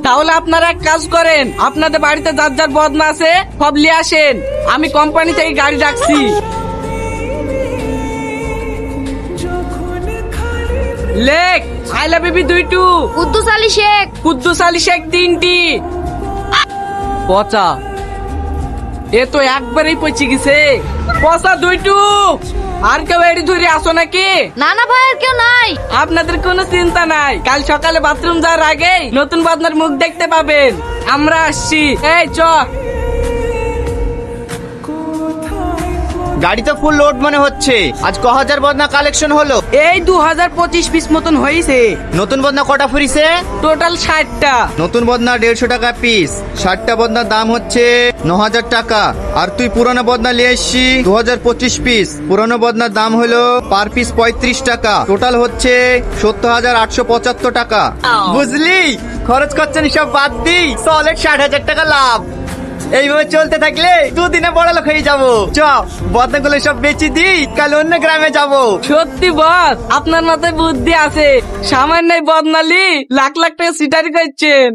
তাহলে আপনারা এক কাজ করেন, আপনাদের বাড়িতে যার যার বদনা আছে সব নিয়ে আসেন, আমি কোম্পানি থেকে গাড়ি রাখছি। লেখ আইলা বেবি 2টো, কুদ্দুস আলী শেখ। কুদ্দুস আলী শেখ 3টি। পচা এ তো একবারেই পচে গেছে। পচা 2টো। আর কেউ এড়ি ধরে আসো নাকি? না না ভাই, আর কেউ নাই। আপনাদের কোনো চিন্তা নাই, কাল সকালে বাথরুম যাওয়ার আগে নতুন বদনার মুখ দেখতে পাবেন। আমরা আসছি, এই চ। গাড়ি তো ফুল লোড মনে হচ্ছে। আজ ক হাজার বদনা কালেকশন হলো? এই 2025 পিস মতন হয়েছে। নতুন বদনা কটা ফুরিছে? টোটাল 60টা। নতুন বদনা 150 টাকা পিস। 60টা বদনার দাম হচ্ছে 9000 টাকা। আর তুই পুরানো বদনা নিয়ে এসছি 2025 পিস। পুরানো বদনার দাম হলো পার পিস 35 টাকা। টোটাল হচ্ছে 70,875 টাকা। বুঝলি, খরচ করছেন সব বাদ দি, সলিড 60,000 টাকা লাভ। এইভাবে চলতে থাকলে দুদিনে বড় লোক হয়ে যাবো। চ বদনাগুলো সব বেচি দি, কাল অন্য গ্রামে যাবো। সত্যি বস, আপনার মাথায় বুদ্ধি আছে। সামান্য বদনালি লাখ লাখ টাকা সিটারি করছেন।